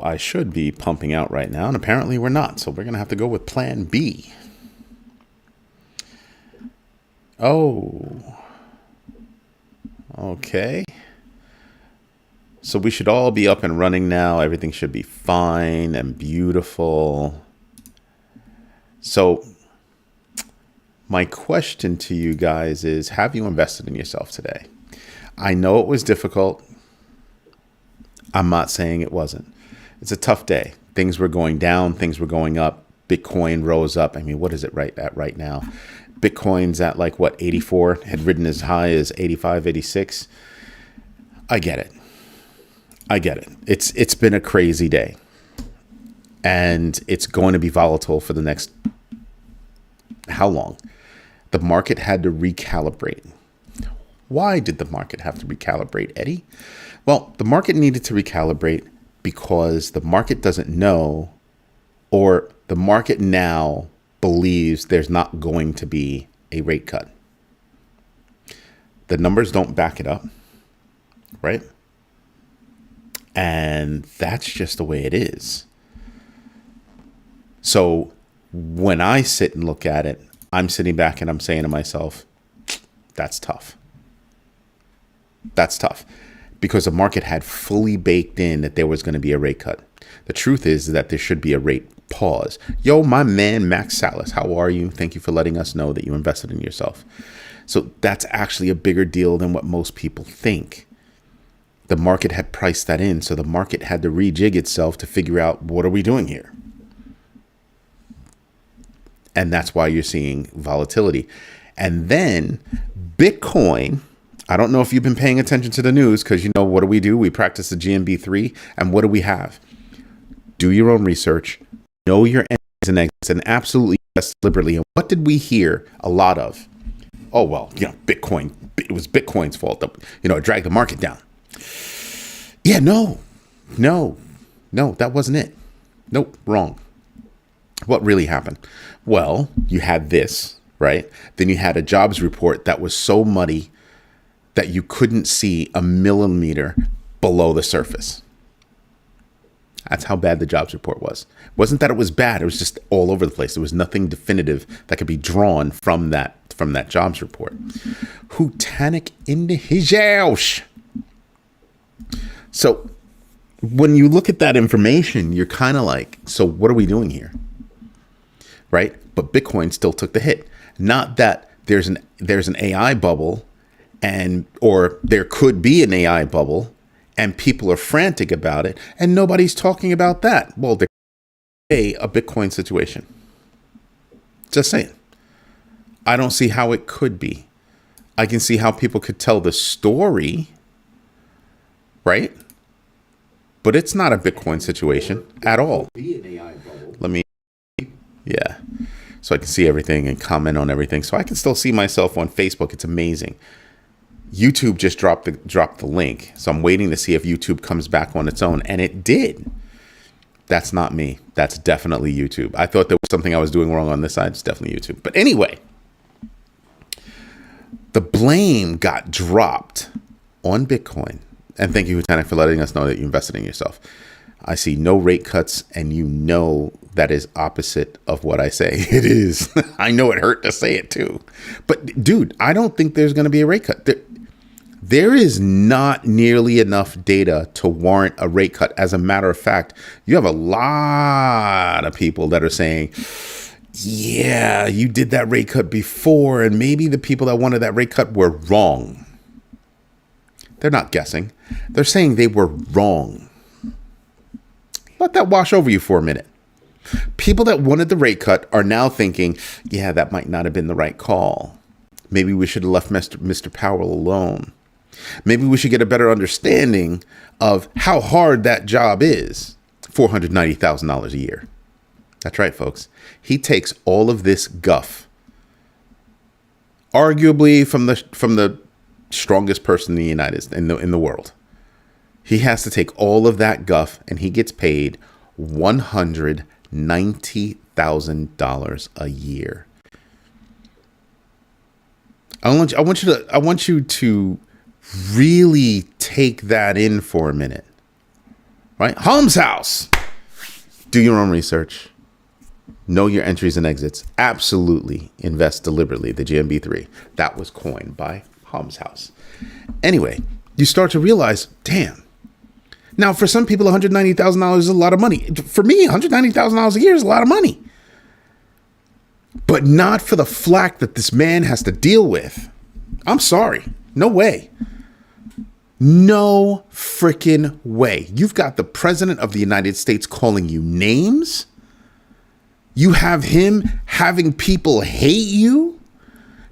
I should be pumping out right now, and apparently we're not. So we're going to have to go with plan B. Oh, okay. So we should all be up and running now. Everything should be fine and beautiful. So my question to you guys is, have you invested in yourself today? I know it was difficult. I'm not saying it wasn't. It's a tough day. Things were going down. Things were going up. Bitcoin rose up. I mean, what is it right now? Bitcoin's at like, what, 84? Had ridden as high as 85, 86. I get it. I get it. It's been a crazy day. And it's going to be volatile for the next, how long? The market had to recalibrate. Why did the market have to recalibrate, Eddie? Well, the market needed to recalibrate because the market doesn't know, or the market now believes there's not going to be a rate cut. The numbers don't back it up, right? And that's just the way it is. So when I sit and look at it, I'm sitting back and I'm saying to myself, that's tough. That's tough, because the market had fully baked in that there was going to be a rate cut. The truth is that there should be a rate pause. Yo, my man, Max Salas, how are you? Thank you for letting us know that you invested in yourself. So that's actually a bigger deal than what most people think. The market had priced that in. So the market had to rejig itself to figure out, what are we doing here? And that's why you're seeing volatility. And then Bitcoin, I don't know if you've been paying attention to the news, because you know, what do? We practice the GMB 3. And what do we have? Do your own research, know your entries and exits, and absolutely invest liberally. And what did we hear a lot of? Oh, well, Bitcoin, it was Bitcoin's fault. It dragged the market down. Yeah, no, that wasn't it. Nope, wrong. What really happened? Well, you had this, right? Then you had a jobs report that was so muddy that you couldn't see a millimeter below the surface. That's how bad the jobs report was. It wasn't that it was bad. It was just all over the place. There was nothing definitive that could be drawn from that jobs report. Hootanic in his house. So when you look at that information, you're kind of like, so what are we doing here? Right? But Bitcoin still took the hit. Not that there's an AI bubble, or there could be an AI bubble, and people are frantic about it, and nobody's talking about that. Well, there's a Bitcoin situation. Just saying. I don't see how it could be. I can see how people could tell the story, right? But it's not a Bitcoin situation at all. Let me, yeah. So I can see everything and comment on everything. So I can still see myself on Facebook. It's amazing. YouTube just dropped the link. So I'm waiting to see if YouTube comes back on its own. And it did. That's not me. That's definitely YouTube. I thought there was something I was doing wrong on this side. It's definitely YouTube. But anyway, the blame got dropped on Bitcoin. And thank you, Hutanic, for letting us know that you invested in yourself. I see no rate cuts, and that is opposite of what I say. It is. I know it hurt to say it too. But dude, I don't think there's going to be a rate cut. There is not nearly enough data to warrant a rate cut. As a matter of fact, you have a lot of people that are saying, yeah, you did that rate cut before, and maybe the people that wanted that rate cut were wrong. They're not guessing. They're saying they were wrong. Let that wash over you for a minute. People that wanted the rate cut are now thinking, yeah, that might not have been the right call. Maybe we should have left Mr. Powell alone. Maybe we should get a better understanding of how hard that job is. $490,000 a year. That's right, folks. He takes all of this guff, arguably from the strongest person in the world. He has to take all of that guff, and he gets paid $190,000 a year. I want you to really take that in for a minute. right? Holmes House. Do your own research. Know your entries and exits. Absolutely invest deliberately. The GMB3. That was coined by Holmes House. Anyway, you start to realize, damn. Now, for some people, $190,000 is a lot of money. For me, $190,000 a year is a lot of money. But not for the flack that this man has to deal with. I'm sorry. No way. No freaking way. You've got the president of the United States calling you names. You have him having people hate you.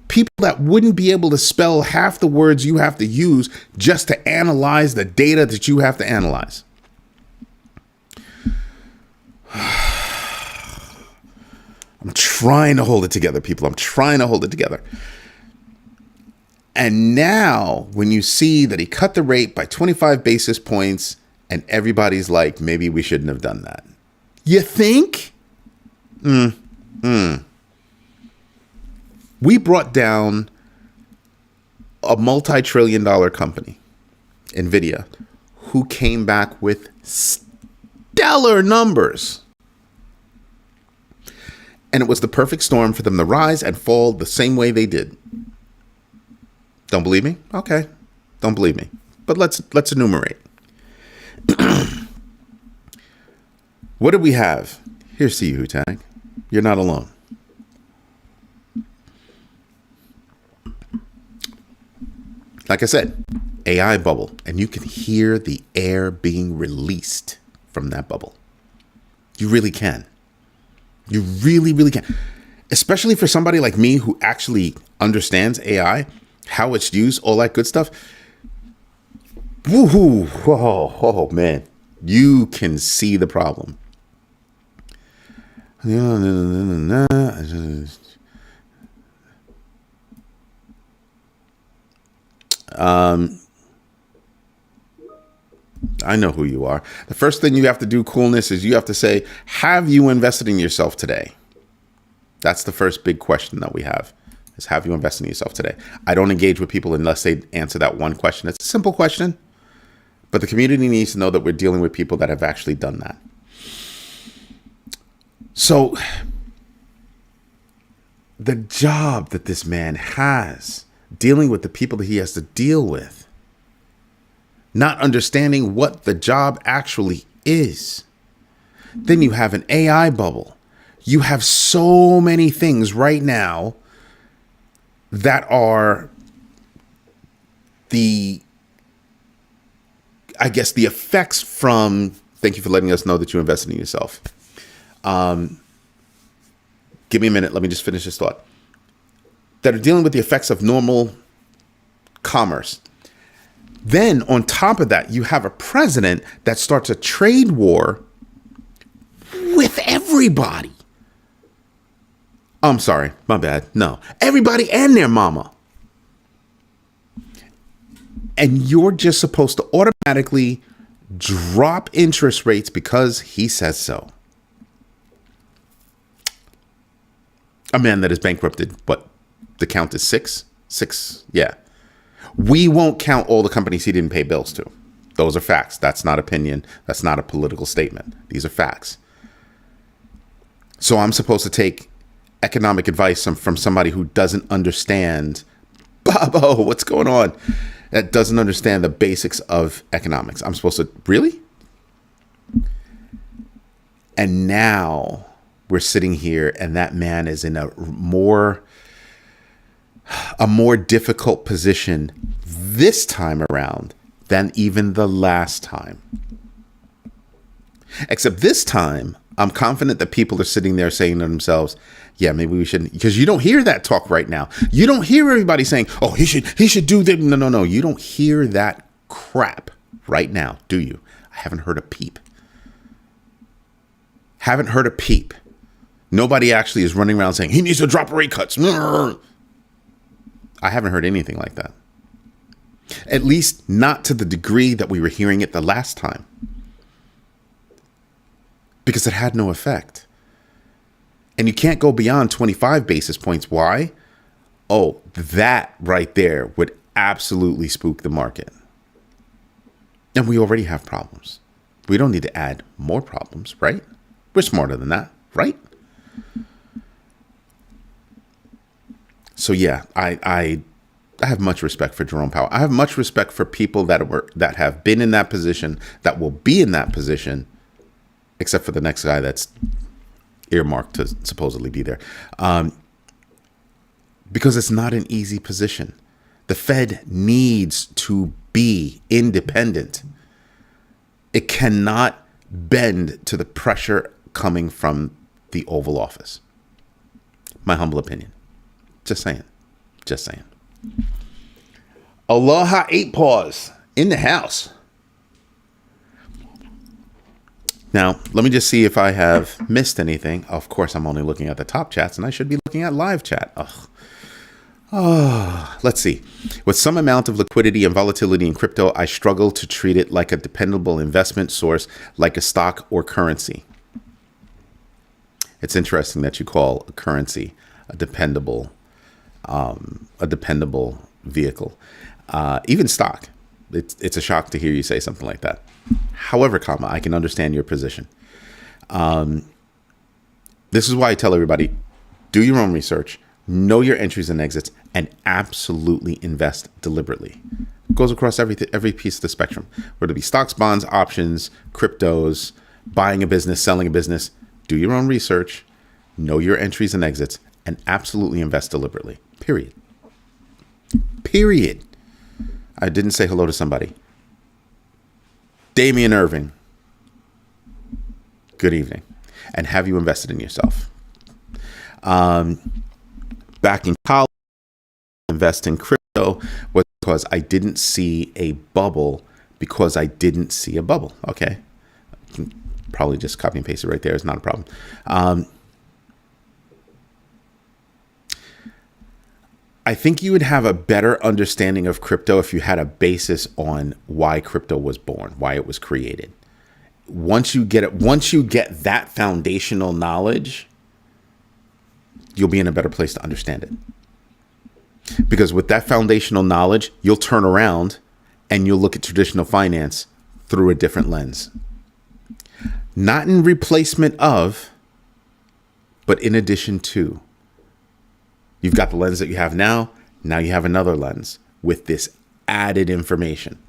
People that wouldn't be able to spell half the words you have to use just to analyze the data that you have to analyze. I'm trying to hold it together, people. I'm trying to hold it together. And now when you see that he cut the rate by 25 basis points and everybody's like, maybe we shouldn't have done that. You think? We brought down a multi-trillion-dollar company, NVIDIA, who came back with stellar numbers. And it was the perfect storm for them to rise and fall the same way they did. Don't believe me? Okay. Don't believe me. But let's enumerate. What do we have? Here's to you, Tag. You're not alone. Like I said, AI bubble. And you can hear the air being released from that bubble. You really can. You really, really can. Especially for somebody like me who actually understands AI, how it's used, all that good stuff. Woohoo! Oh, man. You can see the problem. I know who you are. The first thing you have to do, coolness, is you have to say, have you invested in yourself today? That's the first big question that we have, is have you invested in yourself today? I don't engage with people unless they answer that one question. It's a simple question, but the community needs to know that we're dealing with people that have actually done that. So the job that this man has, dealing with the people that he has to deal with, not understanding what the job actually is. Then you have an AI bubble. You have so many things right now that are the effects from, thank you for letting us know that you invested in yourself. Give me a minute. Let me just finish this thought. That are dealing with the effects of normal commerce. Then on top of that, you have a president that starts a trade war with everybody. I'm sorry, my bad. No, everybody and their mama. And you're just supposed to automatically drop interest rates because he says so. A man that is bankrupted, but the count is six, yeah. We won't count all the companies he didn't pay bills to. Those are facts. That's not opinion. That's not a political statement. These are facts. So I'm supposed to take economic advice from somebody who doesn't understand, Bobo, what's going on? That doesn't understand the basics of economics. I'm supposed to, really? And now we're sitting here and that man is in a more difficult position this time around than even the last time. Except this time, I'm confident that people are sitting there saying to themselves, yeah, maybe we shouldn't, because you don't hear that talk right now. You don't hear everybody saying, oh, he should do that. No. You don't hear that crap right now, do you? I haven't heard a peep. Haven't heard a peep. Nobody actually is running around saying he needs to drop rate cuts. I haven't heard anything like that. At least not to the degree that we were hearing it the last time. Because it had no effect. And you can't go beyond 25 basis points. Why? Oh, that right there would absolutely spook the market. And we already have problems. We don't need to add more problems, right? We're smarter than that, right? So yeah, I have much respect for Jerome Powell. I have much respect for people that have been in that position, that will be in that position, except for the next guy that's earmarked to supposedly be there. Because it's not an easy position. The Fed needs to be independent. It cannot bend to the pressure coming from the Oval Office. My humble opinion. Just saying. Just saying. Aloha 8 Paws in the house. Now, let me just see if I have missed anything. Of course, I'm only looking at the top chats, and I should be looking at live chat. Ugh. Oh, let's see. With some amount of liquidity and volatility in crypto, I struggle to treat it like a dependable investment source, like a stock or currency. It's interesting that you call a currency a dependable vehicle. Even stock. It's a shock to hear you say something like that. However, I can understand your position. This is why I tell everybody, do your own research, know your entries and exits, and absolutely invest deliberately. It goes across every piece of the spectrum, whether it be stocks, bonds, options, cryptos, buying a business, selling a business. Do your own research, know your entries and exits, and absolutely invest deliberately. Period. Period. I didn't say hello to somebody. Damian Irving, good evening. And have you invested in yourself? Back in college, invest in crypto was because I didn't see a bubble because I didn't see a bubble. Okay. I can probably just copy and paste it right there. It's not a problem. I think you would have a better understanding of crypto if you had a basis on why crypto was born, why it was created. Once you get that foundational knowledge, you'll be in a better place to understand it. Because with that foundational knowledge, you'll turn around and you'll look at traditional finance through a different lens. Not in replacement of, but in addition to. You've got the lens that you have now. Now you have another lens with this added information.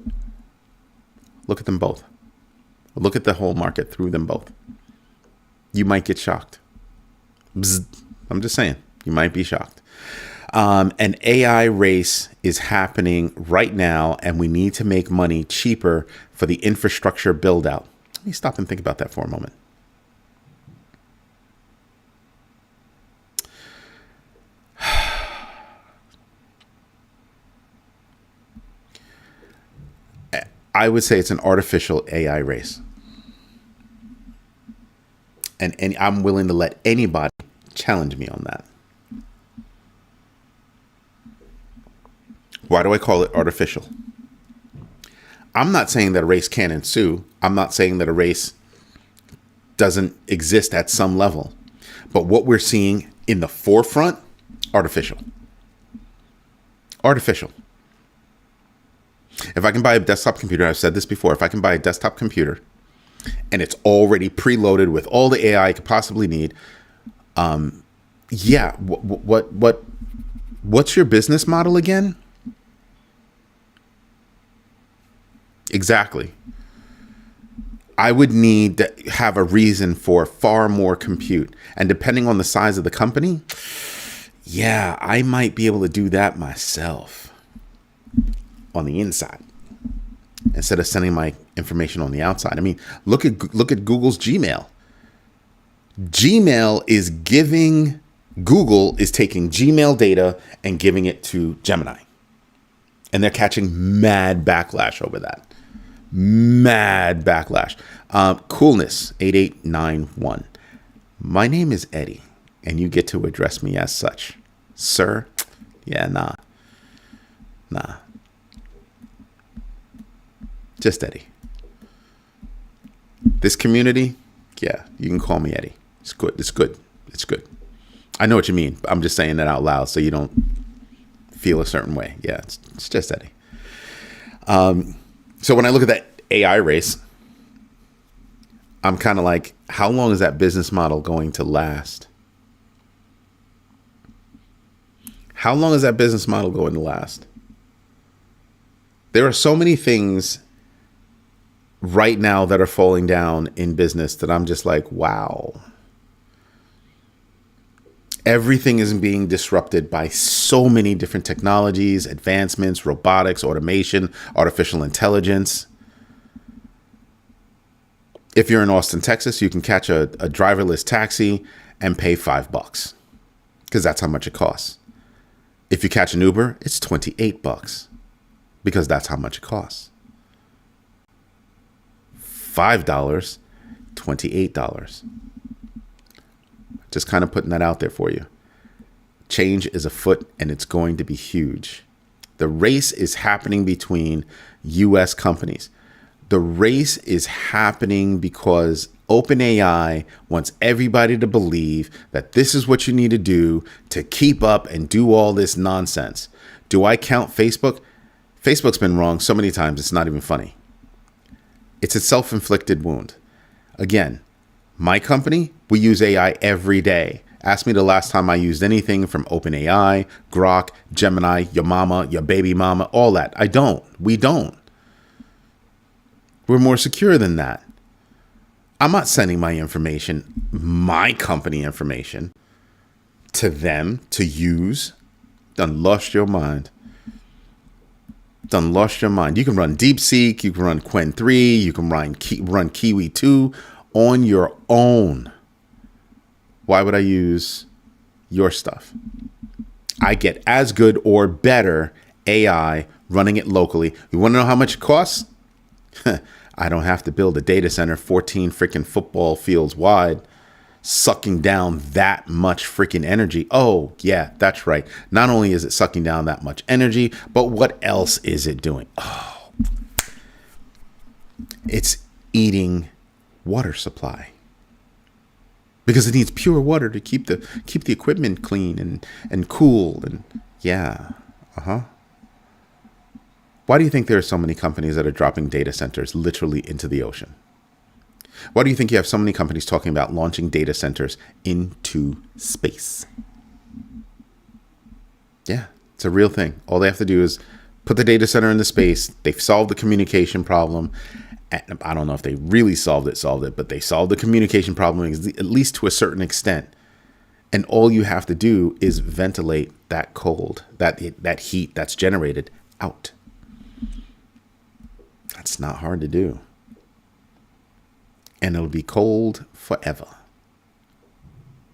Look at them both. Look at the whole market through them both. You might get shocked. Bzz. I'm just saying, you might be shocked. An AI race is happening right now, and we need to make money cheaper for the infrastructure build out. Let me stop and think about that for a moment. I would say it's an artificial AI race. And I'm willing to let anybody challenge me on that. Why do I call it artificial? I'm not saying that a race can't ensue. I'm not saying that a race doesn't exist at some level. But what we're seeing in the forefront, artificial. Artificial. If I can buy a desktop computer, I've said this before, if I can buy a desktop computer and it's already preloaded with all the AI I could possibly need, yeah, what's your business model again? Exactly. I would need to have a reason for far more compute. And depending on the size of the company, yeah, I might be able to do that myself on the inside instead of sending my information on the outside. I mean, look at Google's Gmail. Google is taking Gmail data and giving it to Gemini. And they're catching mad backlash over that. Mad backlash. Coolness 8891. My name is Eddie, and you get to address me as such. Sir? Yeah, nah. Just Eddie. This community, yeah, you can call me Eddie. It's good. It's good. It's good. I know what you mean. I'm just saying that out loud so you don't feel a certain way. Yeah, it's just Eddie. So when I look at that AI race, I'm kind of like, how long is that business model going to last? How long is that business model going to last? There are so many things right now that are falling down in business that I'm just like, wow. Everything is being disrupted by so many different technologies, advancements, robotics, automation, artificial intelligence. If you're in Austin, Texas, you can catch a driverless taxi and pay $5 because that's how much it costs. If you catch an Uber, it's $28 because that's how much it costs. $5, $28. Just kind of putting that out there for you. Change is afoot and it's going to be huge. The race is happening between US companies. The race is happening because OpenAI wants everybody to believe that this is what you need to do to keep up and do all this nonsense. Do I count Facebook? Facebook's been wrong so many times, it's not even funny. It's a self-inflicted wound. Again, my company, we use AI every day. Ask me the last time I used anything from OpenAI, Grok, Gemini, your mama, your baby mama, all that. I don't. We don't. We're more secure than that. I'm not sending my information, my company information, to them to use. Done lost your mind. Done lost your mind. You can run DeepSeek, you can run Qwen 3, you can run Kiwi 2 on your own. Why would I use your stuff? I get as good or better AI running it locally. You want to know how much it costs? I don't have to build a data center 14 freaking football fields wide, sucking down that much freaking energy. Oh, yeah, that's right. Not only is it sucking down that much energy, but what else is it doing? Oh, it's eating water supply because it needs pure water to keep the equipment clean and cool. And yeah, Why do you think there are so many companies that are dropping data centers literally into the ocean? Why do you think you have so many companies talking about launching data centers into space? Yeah, it's a real thing. All they have to do is put the data center into space. They've solved the communication problem. I don't know if they really solved it, but they solved the communication problem at least to a certain extent. And all you have to do is ventilate that cold, that heat that's generated out. That's not hard to do. And it'll be cold forever.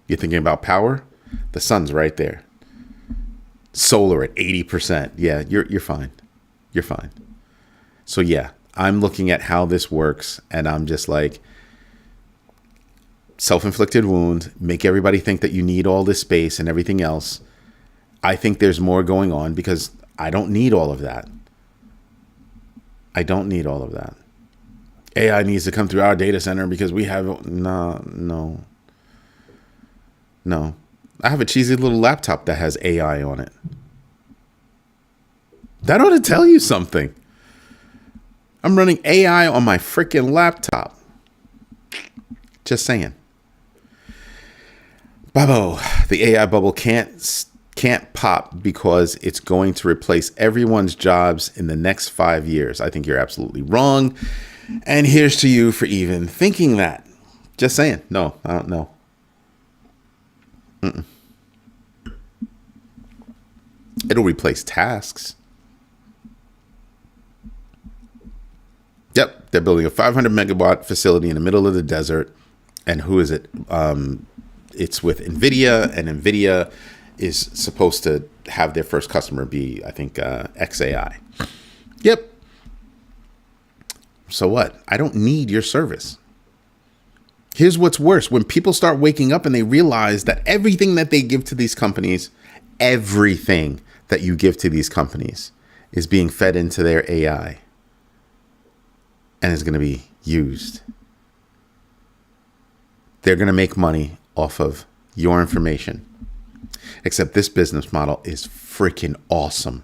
You're thinking about power? The sun's right there. Solar at 80%. Yeah, you're fine. You're fine. So yeah, I'm looking at how this works and I'm just like, self-inflicted wound, make everybody think that you need all this space and everything else. I think there's more going on because I don't need all of that. I don't need all of that. AI needs to come through our data center because we have no. I have a cheesy little laptop that has AI on it. That ought to tell you something. I'm running AI on my freaking laptop. Just saying. Bubble, the AI bubble can't pop because it's going to replace everyone's jobs in the next 5 years. I think you're absolutely wrong. And here's to you for even thinking that. Just saying. No, I don't know. It'll replace tasks. Yep, they're building a 500 megawatt facility in the middle of the desert. And who is it? It's with NVIDIA, and NVIDIA is supposed to have their first customer be, I think, XAI. Yep. So what? I don't need your service. Here's what's worse. When people start waking up and they realize that everything that they give to these companies, everything that you give to these companies is being fed into their AI and is going to be used. They're going to make money off of your information. Except this business model is freaking awesome.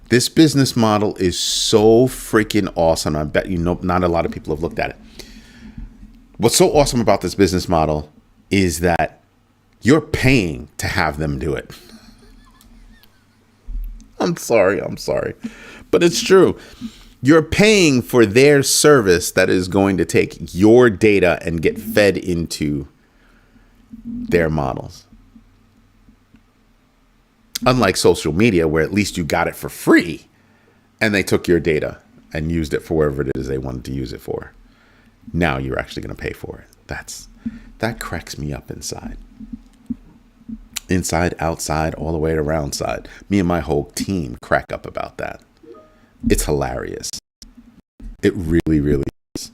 This business model is so freaking awesome. I bet you know not a lot of people have looked at it. What's so awesome about this business model is that you're paying to have them do it. I'm sorry. But it's true. You're paying for their service that is going to take your data and get fed into their models. Unlike social media, where at least you got it for free and they took your data and used it for whatever it is they wanted to use it for. Now you're actually going to pay for it. That cracks me up inside. Inside, outside, all the way around side. Me and my whole team crack up about that. It's hilarious. It really, really is.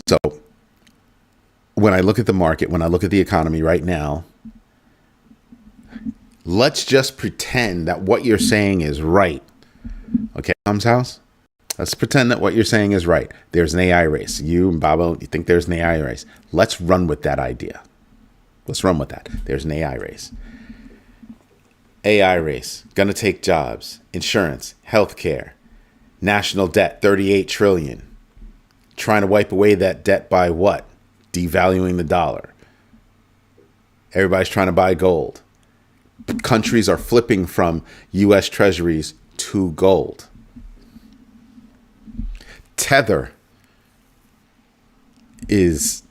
So when I look at the market, when I look at the economy right now, let's just pretend that what you're saying is right. Okay, Mom's house? Let's pretend that what you're saying is right. There's an AI race. You and Babo, you think there's an AI race. Let's run with that idea. Let's run with that. There's an AI race. AI race, gonna take jobs, insurance, healthcare, national debt, 38 trillion. Trying to wipe away that debt by what? Devaluing the dollar. Everybody's trying to buy gold. Countries are flipping from U.S. treasuries to gold. Tether is,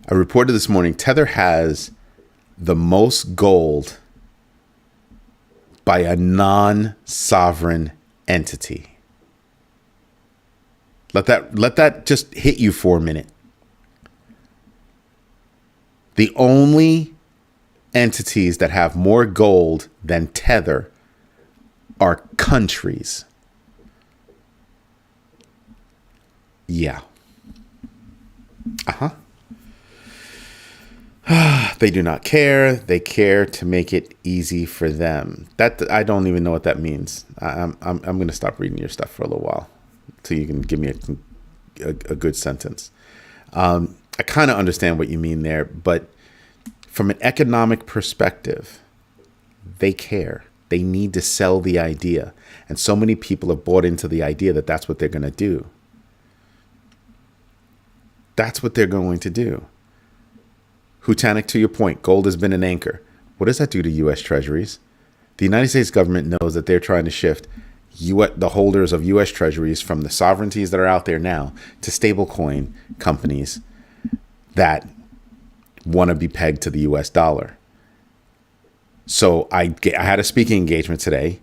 I reported this morning, Tether has the most gold by a non-sovereign entity. Let that just hit you for a minute. The only entities that have more gold than Tether are countries. Yeah. They do not care. They care to make it easy for them. That I don't even know what that means. I'm going to stop reading your stuff for a little while until you can give me a good sentence. I kind of understand what you mean there, but from an economic perspective, they care. They need to sell the idea. And so many people have bought into the idea that that's what they're going to do. That's what they're going to do. Hutanik, to your point, gold has been an anchor. What does that do to U.S. treasuries? The United States government knows that they're trying to shift the holders of U.S. treasuries from the sovereignties that are out there now to stablecoin companies that want to be pegged to the U.S. dollar. So I had a speaking engagement today,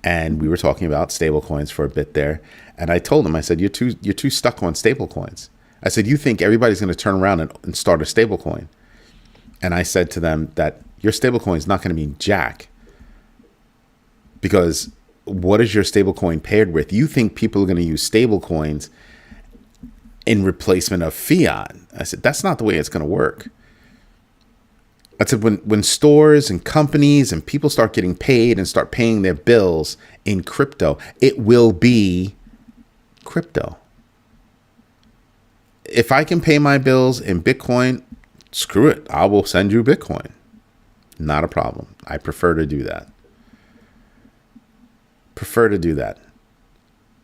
and we were talking about stablecoins for a bit there. And I told them, I said, you're too stuck on stablecoins. I said, you think everybody's going to turn around and start a stablecoin. And I said to them that your stablecoin is not going to mean jack. Because what is your stablecoin paired with? You think people are going to use stablecoins in replacement of fiat. I said, that's not the way it's going to work. I said, when stores and companies and people start getting paid and start paying their bills in crypto, it will be crypto. If I can pay my bills in Bitcoin, screw it. I will send you Bitcoin. Not a problem. I prefer to do that.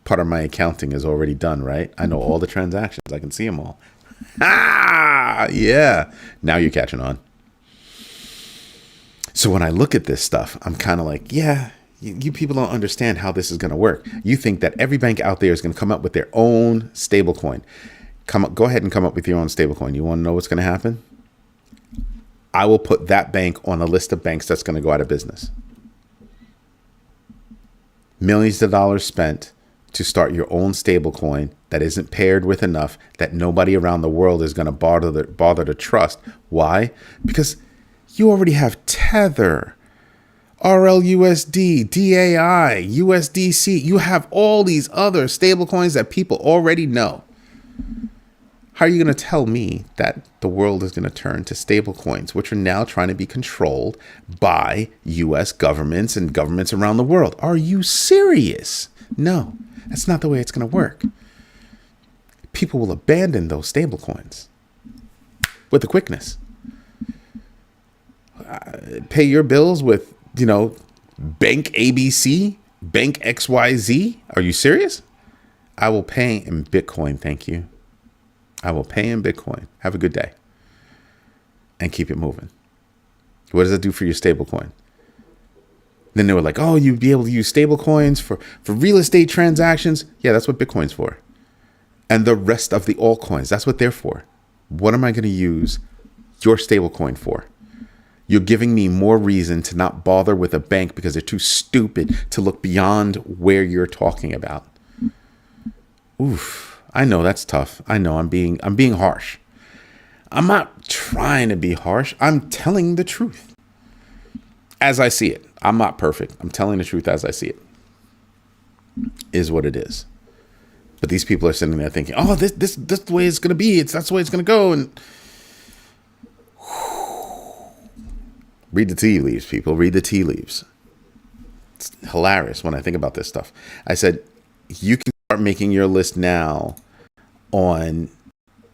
Part of my accounting is already done, right? I know all the transactions. I can see them all. Yeah. Now you're catching on. So when I look at this stuff, I'm kind of like, yeah, you people don't understand how this is going to work. You think that every bank out there is going to come up with their own stablecoin. Go ahead and come up with your own stablecoin. You want to know what's going to happen? I will put that bank on a list of banks that's going to go out of business. Millions of dollars spent to start your own stablecoin that isn't paired with enough that nobody around the world is going to bother to trust. Why? Because you already have Tether, RLUSD, DAI, USDC. You have all these other stablecoins that people already know. How are you going to tell me that the world is going to turn to stablecoins, which are now trying to be controlled by U.S. governments and governments around the world? Are you serious? No, that's not the way it's going to work. People will abandon those stablecoins with the quickness. Pay your bills with, Bank ABC Bank XYZ? Are you serious? I will pay in Bitcoin. Thank you. I will pay in Bitcoin. Have a good day. And keep it moving. What does that do for your stablecoin? Then they were like, oh, you'd be able to use stablecoins for real estate transactions. Yeah, that's what Bitcoin's for. And the rest of the altcoins, that's what they're for. What am I going to use your stablecoin for? You're giving me more reason to not bother with a bank because they're too stupid to look beyond where you're talking about. Oof. I know that's tough. I know I'm being harsh. I'm not trying to be harsh. I'm telling the truth as I see it. I'm not perfect. I'm telling the truth as I see it. Is what it is. But these people are sitting there thinking, oh, this the way it's going to be. That's the way it's going to go. And read the tea leaves, people. Read the tea leaves. It's hilarious when I think about this stuff. I said, you can start making your list now on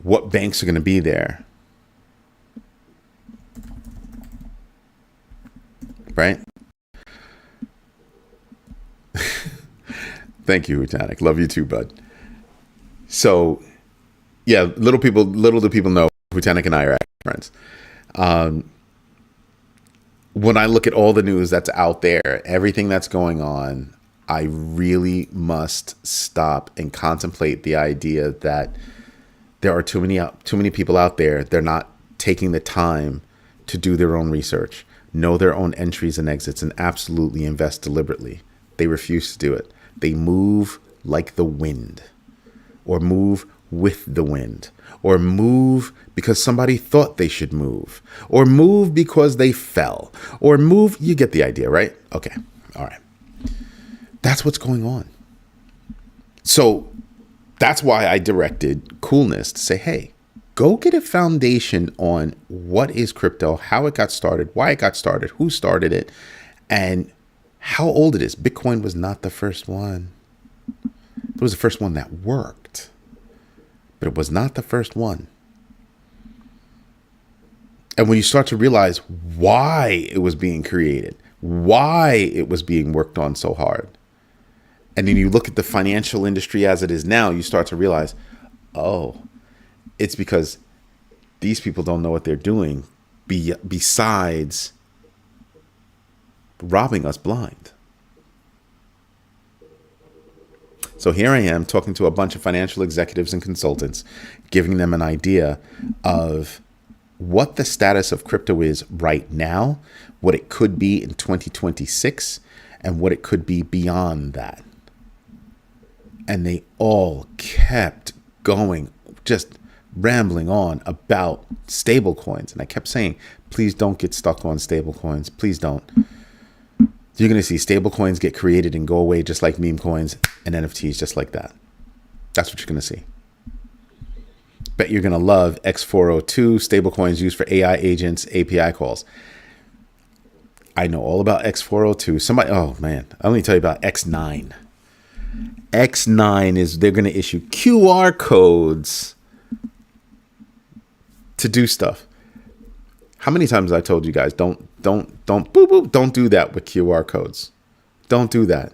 what banks are going to be there. Right? Thank you, Hutanic. Love you too, bud. So, yeah, little do people know Hutanic and I are friends. When I look at all the news that's out there, everything that's going on, I really must stop and contemplate the idea that there are too many people out there. They're not taking the time to do their own research, know their own entries and exits, and absolutely invest deliberately. They refuse to do it. They move like the wind, or move with the wind, or move because somebody thought they should move, or move because they fell, or move. You get the idea, right? Okay. All right. That's what's going on. So that's why I directed Coolness to say, hey, go get a foundation on what is crypto, how it got started, why it got started, who started it, and how old it is. Bitcoin was not the first one. It was the first one that worked, but it was not the first one. And when you start to realize why it was being created, why it was being worked on so hard, and then you look at the financial industry as it is now, you start to realize, oh, it's because these people don't know what they're doing besides robbing us blind. So here I am talking to a bunch of financial executives and consultants, giving them an idea of what the status of crypto is right now, what it could be in 2026, and what it could be beyond that. And they all kept going, just rambling on about stable coins. And I kept saying, please don't get stuck on stable coins. Please don't. You're going to see stable coins get created and go away just like meme coins and NFTs, just like that. That's what you're going to see. Bet you're going to love X402, stable coins used for AI agents, API calls. I know all about X402. Oh man, let me tell you about X9. X9 is, they're going to issue QR codes to do stuff. How many times have I told you guys, don't do that with QR codes. Don't do that.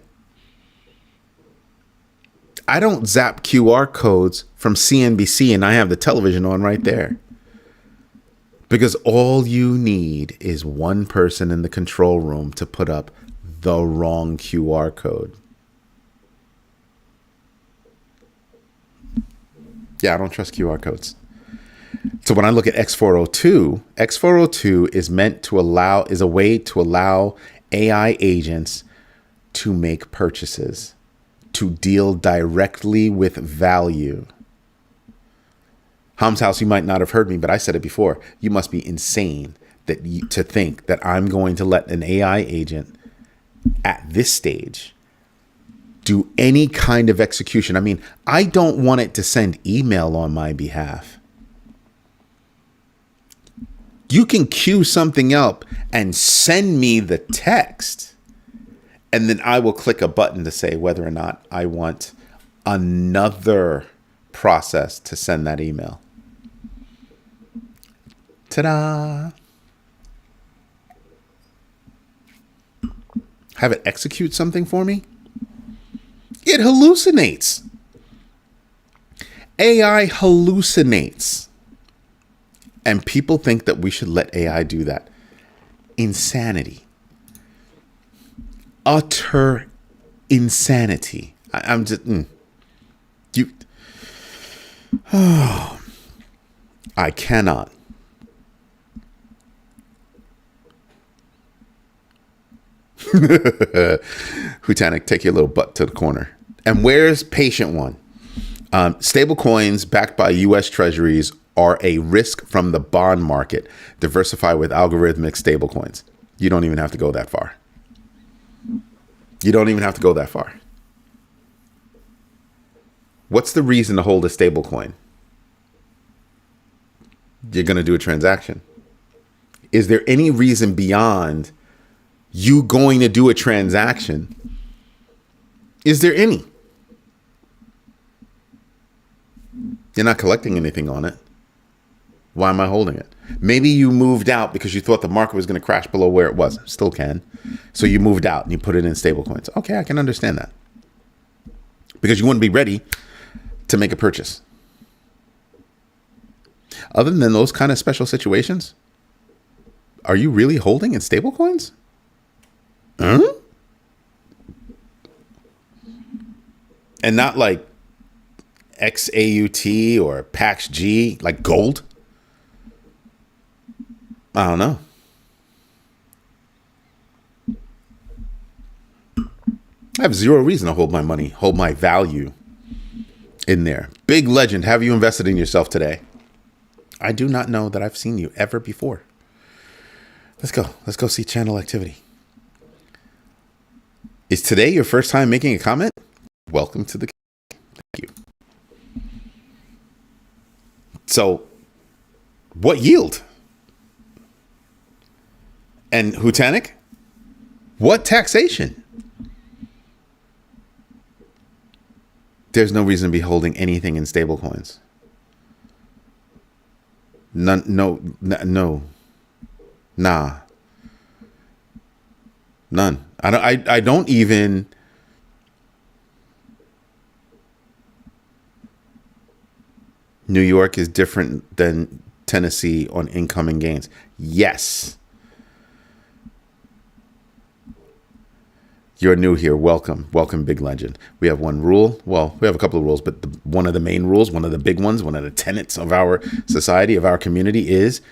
I don't zap QR codes from CNBC and I have the television on right there. Because all you need is one person in the control room to put up the wrong QR code. Yeah, I don't trust QR codes. So when I look at X402, X402 is a way to allow AI agents to make purchases, to deal directly with value. Ham's House, you might not have heard me, but I said it before. You must be insane to think that I'm going to let an AI agent at this stage do any kind of execution. I mean, I don't want it to send email on my behalf. You can queue something up and send me the text, and then I will click a button to say whether or not I want another process to send that email. Ta-da! Have it execute something for me? It hallucinates. AI hallucinates. And people think that we should let AI do that. Insanity. Utter insanity. I'm just... You... Oh, I cannot. Hutanic, take your little butt to the corner. And where's patient one? Stable coins backed by U.S. Treasuries are a risk from the bond market. Diversify with algorithmic stable coins. You don't even have to go that far. You don't even have to go that far. What's the reason to hold a stable coin? You're going to do a transaction. Is there any reason beyond you going to do a transaction? Is there any? You're not collecting anything on it. Why am I holding it? Maybe you moved out because you thought the market was going to crash below where it was. Still can. So you moved out and you put it in stable coins. Okay, I can understand that. Because you wouldn't be ready to make a purchase. Other than those kind of special situations, are you really holding in stable coins? Huh? And not like XAUT or PAXG, like gold? I don't know. I have zero reason to hold my money, hold my value in there. Big legend, have you invested in yourself today? I do not know that I've seen you ever before. Let's go. Let's go see channel activity. Is today your first time making a comment? Welcome to the... Thank you. So, what yield? And Hutanic? What taxation? There's no reason to be holding anything in stable coins. None, no, nah. None. I don't even... New York is different than Tennessee on incoming gains. Yes. You're new here. Welcome. Welcome, Big Legend. We have one rule. Well, we have a couple of rules, but one of the main rules, one of the big ones, one of the tenets of our society, of our community is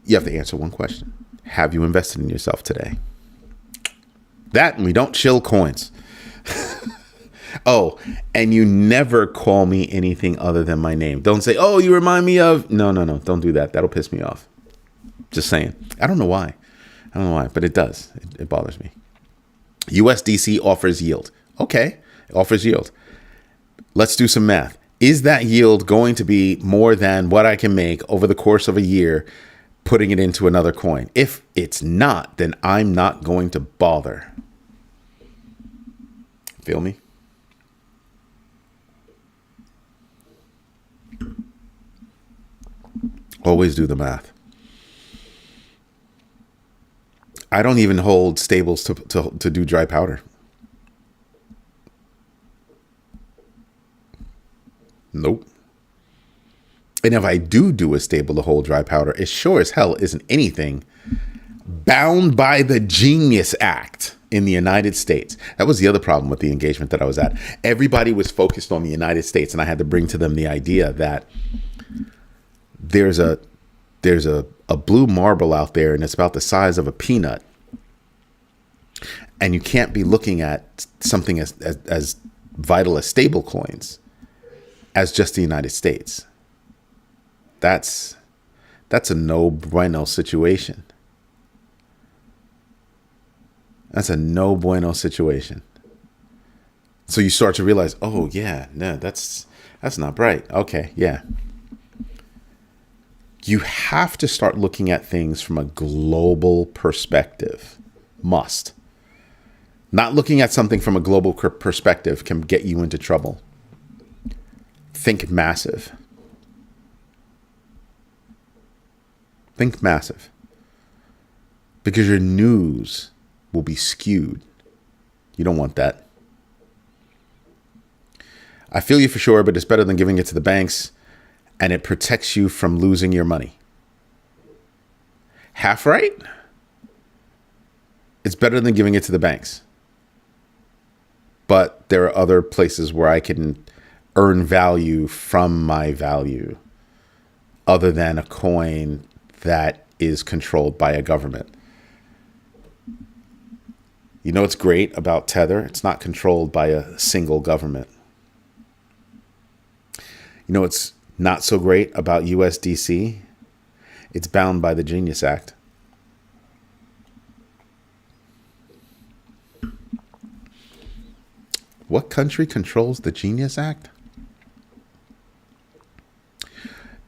you have to answer one question. Have you invested in yourself today? That, and we don't shill coins. Oh, and you never call me anything other than my name. Don't say, oh, you remind me of... No. Don't do that. That'll piss me off. Just saying. I don't know why. But it does. It bothers me. USDC offers yield. Okay. It offers yield. Let's do some math. Is that yield going to be more than what I can make over the course of a year putting it into another coin? If it's not, then I'm not going to bother. Feel me? Always do the math. I don't even hold stables to do dry powder. Nope. And if I do a stable to hold dry powder, it sure as hell isn't anything bound by the Genius Act in the United States. That was the other problem with the engagement that I was at. Everybody was focused on the United States, and I had to bring to them the idea that there's a blue marble out there, and it's about the size of a peanut. And you can't be looking at something as vital as stable coins as just the United States. That's a no bueno situation. That's a no bueno situation. So you start to realize, oh yeah, no, that's not right. Okay, yeah. You have to start looking at things from a global perspective. Must. Not looking at something from a global perspective can get you into trouble. Think massive. Think massive. Because your news will be skewed. You don't want that. I feel you for sure, but it's better than giving it to the banks, and it protects you from losing your money. Half right? It's better than giving it to the banks. But there are other places where I can earn value from my value other than a coin that is controlled by a government. You know what's great about Tether? It's not controlled by a single government. You know what's not so great about USDC? It's bound by the Genius Act. What country controls the Genius Act?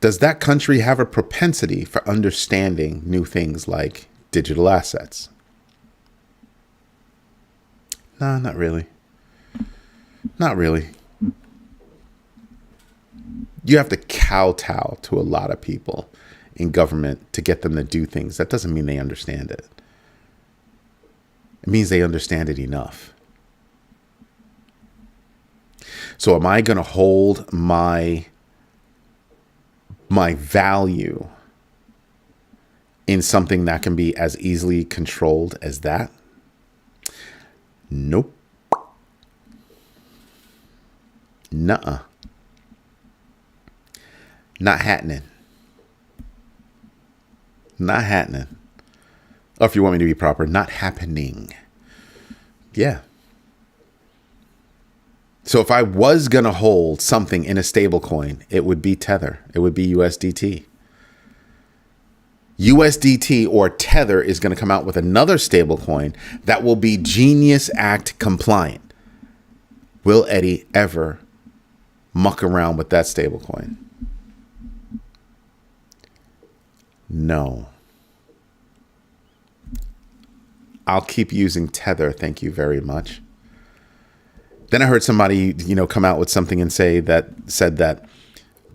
Does that country have a propensity for understanding new things like digital assets? No, not really. Not really. You have to kowtow to a lot of people in government to get them to do things. That doesn't mean they understand it. It means they understand it enough. So am I going to hold my value in something that can be as easily controlled as that? Nope. Nuh-uh. Not happening. Not happening. Or if you want me to be proper, not happening. Yeah. So if I was going to hold something in a stable coin, it would be Tether. It would be USDT. USDT or Tether is going to come out with another stable coin that will be Genius Act compliant. Will Eddie ever muck around with that stable coin? No. I'll keep using Tether. Thank you very much. Then I heard somebody, come out with something and said that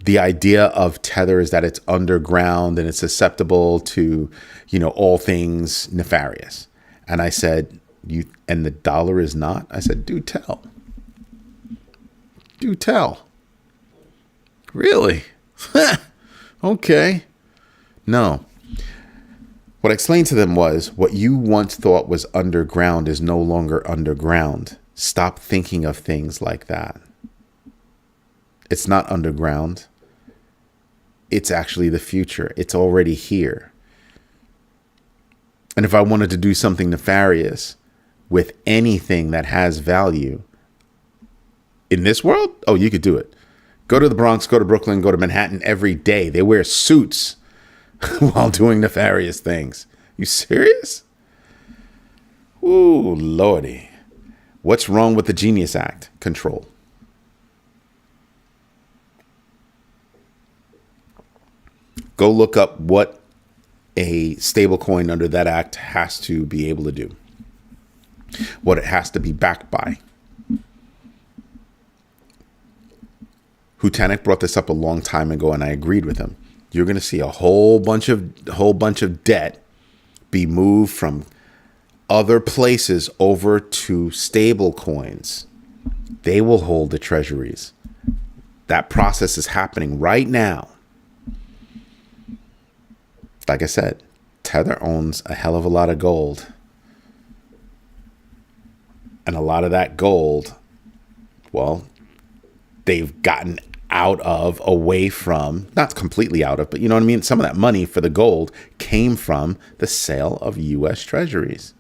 the idea of Tether is that it's underground and it's susceptible to, all things nefarious. And I said, and the dollar is not? I said, do tell. Do tell. Really? Okay. No. What I explained to them was what you once thought was underground is no longer underground. Stop thinking of things like that. It's not underground. It's actually the future. It's already here. And if I wanted to do something nefarious with anything that has value in this world, oh, you could do it. Go to the Bronx, go to Brooklyn, go to Manhattan every day. They wear suits while doing nefarious things. You serious? Ooh, Lordy. What's wrong with the Genius Act? Control. Go look up what a stable coin under that act has to be able to do. What it has to be backed by. Hutanik brought this up a long time ago, and I agreed with him. You're going to see a whole bunch of debt be moved from other places over to stable coins. They will hold the treasuries. That process is happening right now. Like I said, Tether owns a hell of a lot of gold. And a lot of that gold, well, they've gotten out of, away from, not completely out of, but you know what I mean? Some of that money for the gold came from the sale of U.S. treasuries.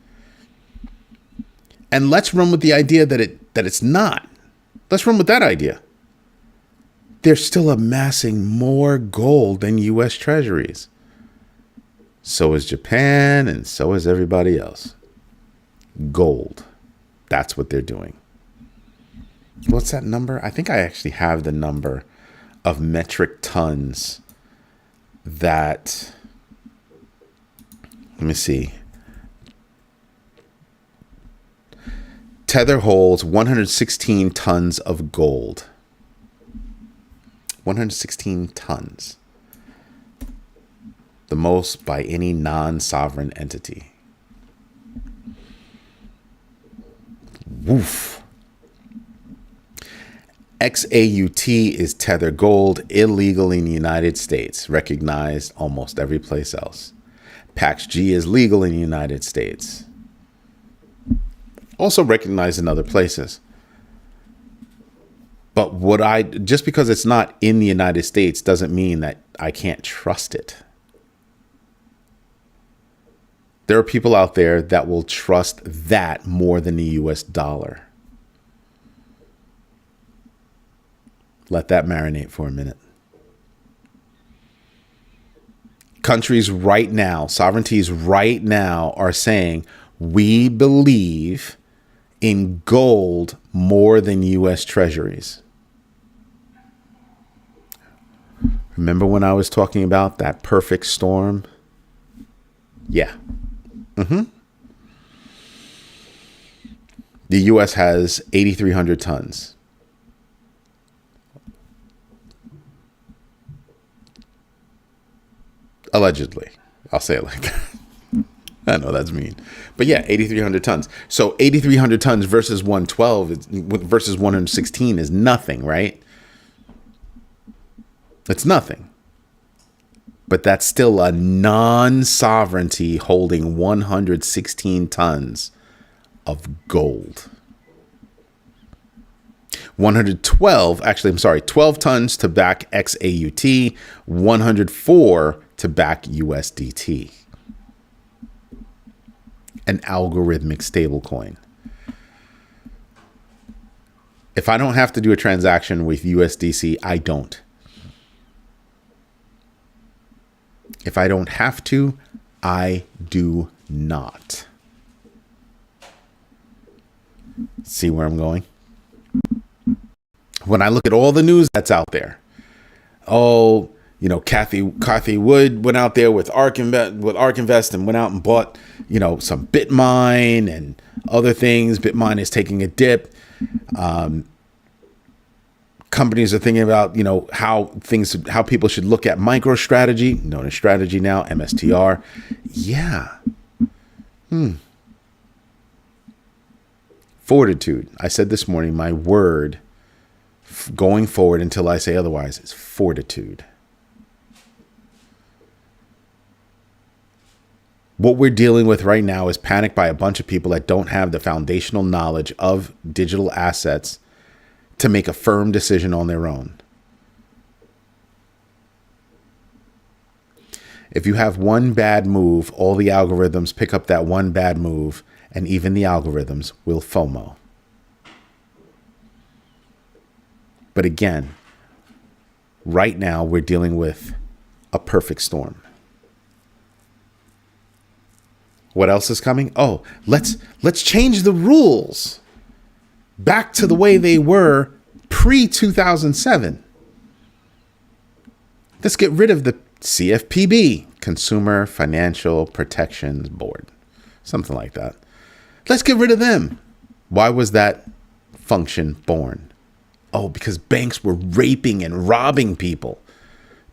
And let's run with the idea that it's not. Let's run with that idea. They're still amassing more gold than U.S. treasuries. So is Japan, and so is everybody else. Gold. That's what they're doing. What's that number? I think I actually have the number of metric tons that, let me see. Tether holds 116 tons of gold. 116 tons. The most by any non-sovereign entity. Woof. XAUT is Tether Gold, illegal in the United States, recognized almost every place else. PAX-G is legal in the United States, also recognized in other places. But just because it's not in the United States doesn't mean that I can't trust it. There are people out there that will trust that more than the US dollar. Let that marinate for a minute. Countries right now, sovereignties right now are saying, we believe in gold more than US treasuries. Remember when I was talking about that perfect storm? Yeah. The US has 8,300 tons. Allegedly. I'll say it like that. I know that's mean. But yeah, 8,300 tons. So 8,300 tons versus 112 versus 116 is nothing, right? It's nothing. But that's still a non-sovereignty holding 116 tons of gold. 12 tons to back XAUT, 104 to back USDT. An algorithmic stablecoin. If I don't have to do a transaction with USDC, I don't. If I don't have to, I do not. See where I'm going? When I look at all the news that's out there, Kathy Wood went out there with ARK Invest and went out and bought, some Bitmine and other things. Bitmine is taking a dip. Companies are thinking about, how people should look at MicroStrategy, known as Strategy now, MSTR. Yeah. Fortitude. I said this morning, my word going forward until I say otherwise is fortitude. What we're dealing with right now is panic by a bunch of people that don't have the foundational knowledge of digital assets to make a firm decision on their own. If you have one bad move, all the algorithms pick up that one bad move, and even the algorithms will FOMO. But again, right now we're dealing with a perfect storm. What else is coming? Oh, let's change the rules back to the way they were pre-2007. Let's get rid of the CFPB, Consumer Financial Protections Board, something like that. Let's get rid of them. Why was that function born? Oh, because banks were raping and robbing people.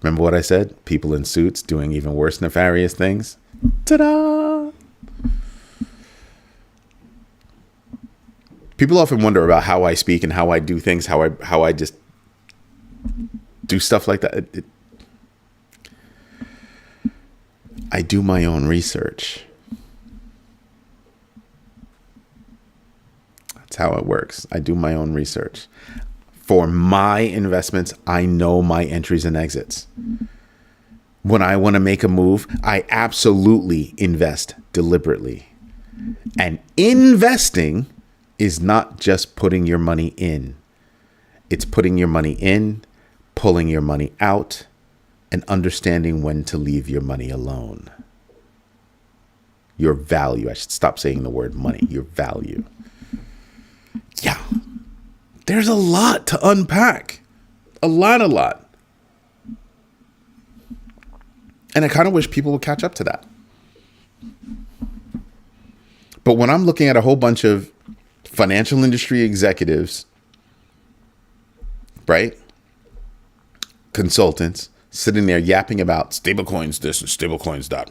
Remember what I said? People in suits doing even worse nefarious things. Ta-da! People often wonder about how I speak and how I do things, how I just do stuff like that. I do my own research. That's how it works. I do my own research. For my investments, I know my entries and exits. When I want to make a move, I absolutely invest deliberately. And investing is not just putting your money in. It's putting your money in, pulling your money out, and understanding when to leave your money alone. Your value. I should stop saying the word money. Your value. Yeah. There's a lot to unpack. A lot. And I kind of wish people would catch up to that. But when I'm looking at a whole bunch of financial industry executives, right? Consultants sitting there yapping about stablecoins this and stablecoins that.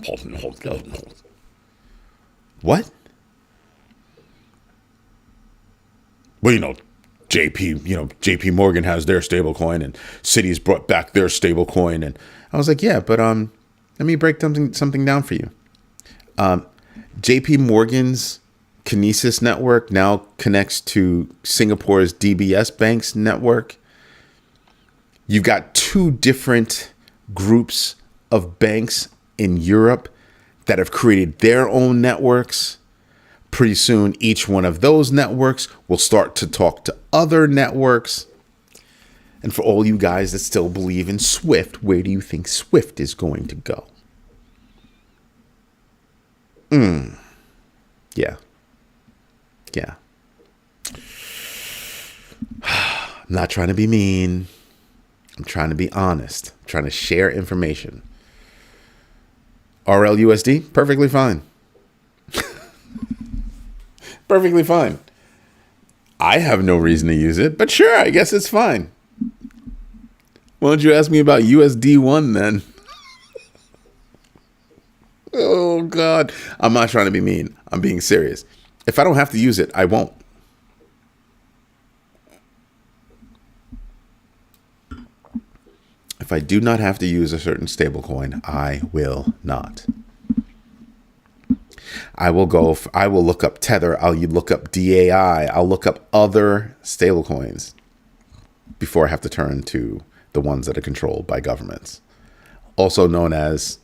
What? Well, JP Morgan has their stable coin and Citi's brought back their stable coin. And I was like, yeah, but let me break something down for you. JP Morgan's Kinesis network now connects to Singapore's DBS Bank's network. You've got two different groups of banks in Europe that have created their own networks. Pretty soon, each one of those networks will start to talk to other networks. And for all you guys that still believe in Swift, where do you think Swift is going to go? Yeah. I'm not trying to be mean. I'm trying to be honest. I'm trying to share information. RLUSD, perfectly fine. Perfectly fine. I have no reason to use it, but sure, I guess it's fine. Why don't you ask me about USD1 then? Oh, God. I'm not trying to be mean. I'm being serious. If I don't have to use it, I won't. If I do not have to use a certain stablecoin, I will not. I will look up Tether. I'll look up DAI. I'll look up other stablecoins before I have to turn to the ones that are controlled by governments, also known as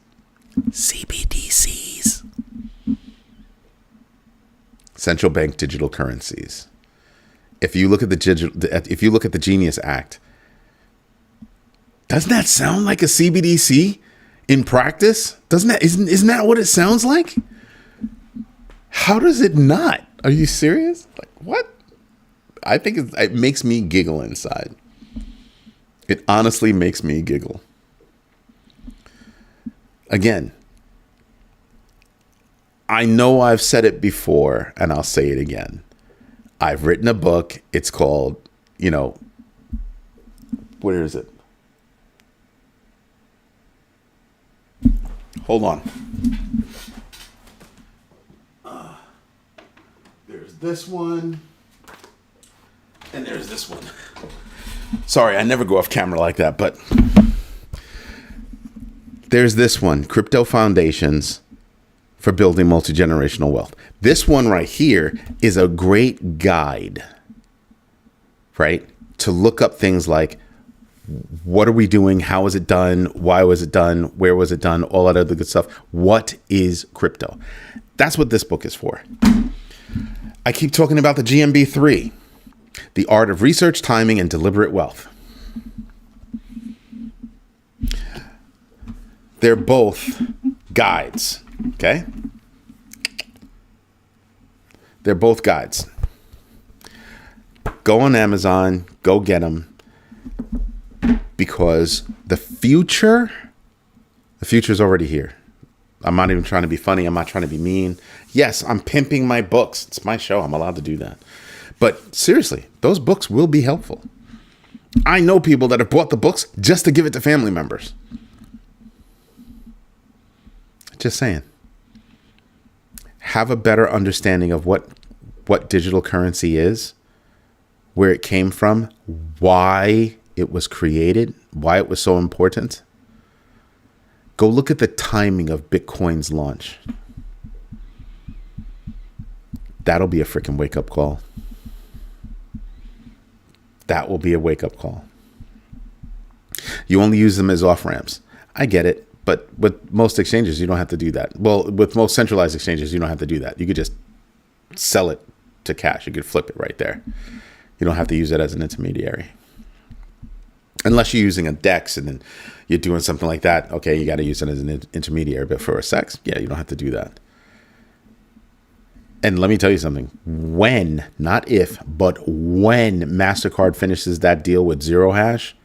CBDCs, central bank digital currencies. If you look at the Genius Act, doesn't that sound like a CBDC in practice? Isn't that what it sounds like? How does it not? Are you serious? Like, what? I think it makes me giggle inside. It honestly makes me giggle. Again, I know I've said it before and I'll say it again. I've written a book. It's called, where is it? Hold on. There's this one. And there's this one. Sorry, I never go off camera like that, but there's this one, Crypto Foundations for Building Multi-Generational Wealth. This one right here is a great guide, right? To look up things like, what are we doing? How was it done? Why was it done? Where was it done? All that other good stuff. What is crypto? That's what this book is for. I keep talking about the GMB 3, The Art of Research, Timing, and Deliberate Wealth. They're both guides, okay? They're both guides. Go on Amazon, go get them. Because the future's already here. I'm not even trying to be funny. I'm not trying to be mean. Yes, I'm pimping my books. It's my show. I'm allowed to do that. But seriously, those books will be helpful. I know people that have bought the books just to give it to family members. Just saying. Have a better understanding of what digital currency is, where it came from, why it was created, why it was so important. Go look at the timing of Bitcoin's launch. That'll be a freaking wake-up call. That will be a wake-up call. You only use them as off-ramps. I get it, but with most exchanges, you don't have to do that. Well, with most centralized exchanges, you don't have to do that. You could just sell it to cash. You could flip it right there. You don't have to use it as an intermediary. Unless you're using a DEX and then you're doing something like that. Okay, you got to use it as an intermediary. But for a SEX, yeah, you don't have to do that. And let me tell you something. When, not if, but when MasterCard finishes that deal with Zero Hash,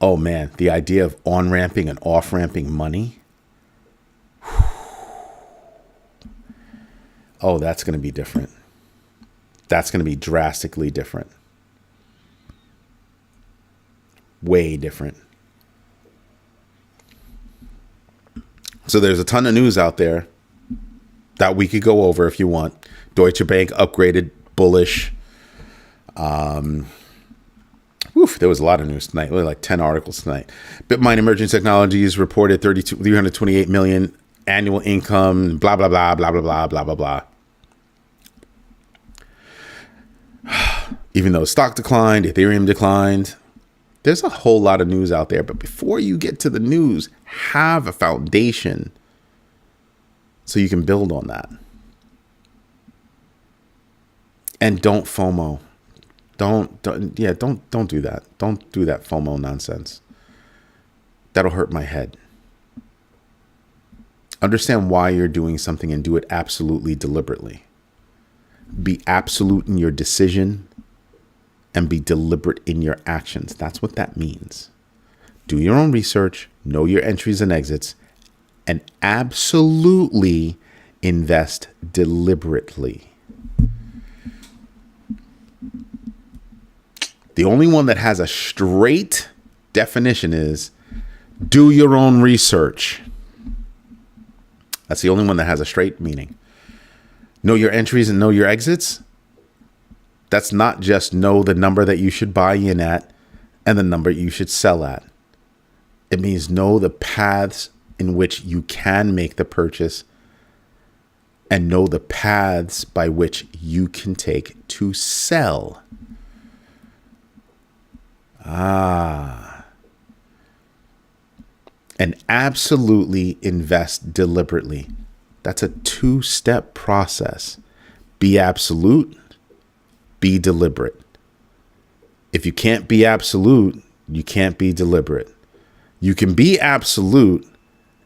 oh man, the idea of on-ramping and off-ramping money. Oh, that's going to be different. That's going to be drastically different. Way different. So there's a ton of news out there that we could go over if you want. Deutsche Bank upgraded, bullish. There was a lot of news tonight, really like 10 articles tonight. Bitmine Emerging Technologies reported 328 million annual income, blah, blah, blah, blah, blah, blah, blah, blah, blah. Even though stock declined, Ethereum declined. There's a whole lot of news out there. But before you get to the news, have a foundation so you can build on that. And don't FOMO. Don't do that. Don't do that FOMO nonsense. That'll hurt my head. Understand why you're doing something and do it absolutely deliberately. Be absolute in your decision and be deliberate in your actions. That's what that means. Do your own research, know your entries and exits, and absolutely invest deliberately. The only one that has a straight definition is do your own research. That's the only one that has a straight meaning. Know your entries and know your exits. That's not just know the number that you should buy in at and the number you should sell at. It means know the paths in which you can make the purchase and know the paths by which you can take to sell. And absolutely invest deliberately. That's a two-step process. Be absolute, be deliberate. If you can't be absolute, you can't be deliberate. You can be absolute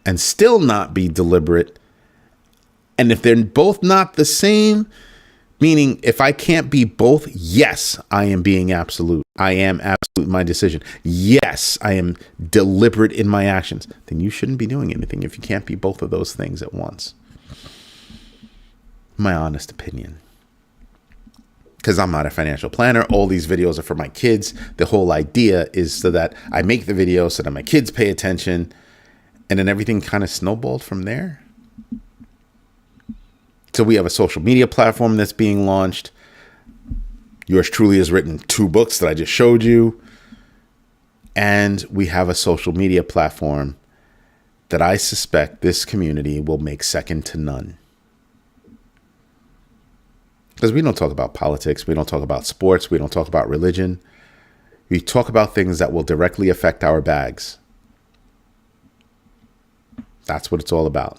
and still not be deliberate. And if they're both not the same, meaning if I can't be both, yes, I am being absolute. I am absolute in my decision. Yes, I am deliberate in my actions. Then you shouldn't be doing anything if you can't be both of those things at once. My honest opinion. Because I'm not a financial planner. All these videos are for my kids. The whole idea is so that I make the video so that my kids pay attention. And then everything kind of snowballed from there. So we have a social media platform that's being launched. Yours truly has written 2 books that I just showed you. And we have a social media platform that I suspect this community will make second to none. Because we don't talk about politics. We don't talk about sports. We don't talk about religion. We talk about things that will directly affect our bags. That's what it's all about.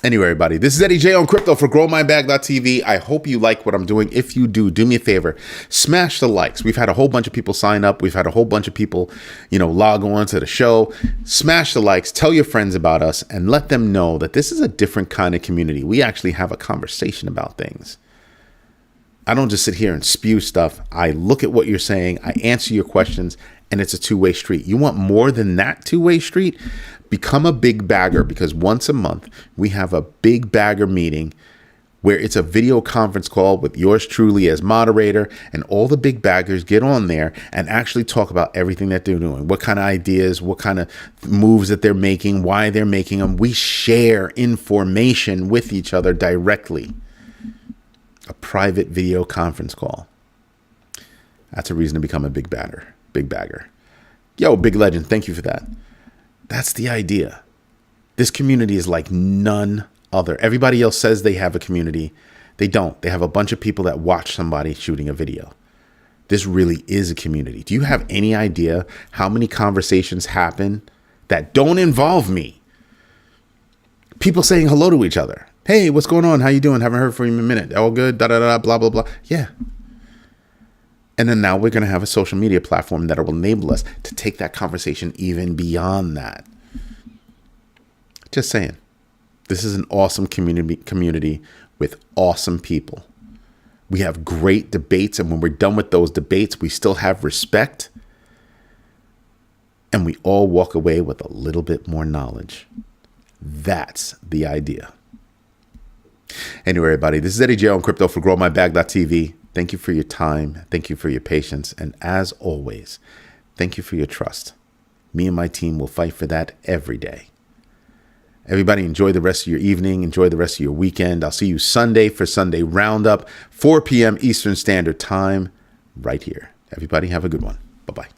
Anyway, everybody, this is Eddie J on crypto for growmybag.tv. I hope you like what I'm doing. If you do me a favor, smash the likes. We've had a whole bunch of people sign up. We've had a whole bunch of people, log on to the show. Smash the likes, tell your friends about us, and let them know that this is a different kind of community. We actually have a conversation about things. I don't just sit here and spew stuff. I look at what you're saying. I answer your questions, and it's a two-way street. You want more than that two-way street? Become a big bagger, because once a month we have a big bagger meeting where it's a video conference call with yours truly as moderator, and all the big baggers get on there and actually talk about everything that they're doing, what kind of ideas, what kind of moves that they're making, why they're making them. We share information with each other directly. A private video conference call. That's a reason to become a big bagger. Yo, Big Legend, thank you for that. That's the idea. This community is like none other. Everybody else says they have a community. They don't. They have a bunch of people that watch somebody shooting a video. This really is a community. Do you have any idea how many conversations happen that don't involve me? People saying hello to each other. Hey, what's going on? How you doing? Haven't heard from you in a minute. All good? Da da da. Blah blah blah. Yeah. And then now we're going to have a social media platform that will enable us to take that conversation even beyond that. Just saying. This is an awesome community with awesome people. We have great debates, and when we're done with those debates, we still have respect. And we all walk away with a little bit more knowledge. That's the idea. Anyway, everybody, this is Eddie J on crypto for growmybag.tv. Thank you for your time. Thank you for your patience. And as always, thank you for your trust. Me and my team will fight for that every day. Everybody enjoy the rest of your evening. Enjoy the rest of your weekend. I'll see you Sunday for Sunday Roundup, 4 p.m. Eastern Standard Time, right here. Everybody have a good one. Bye-bye.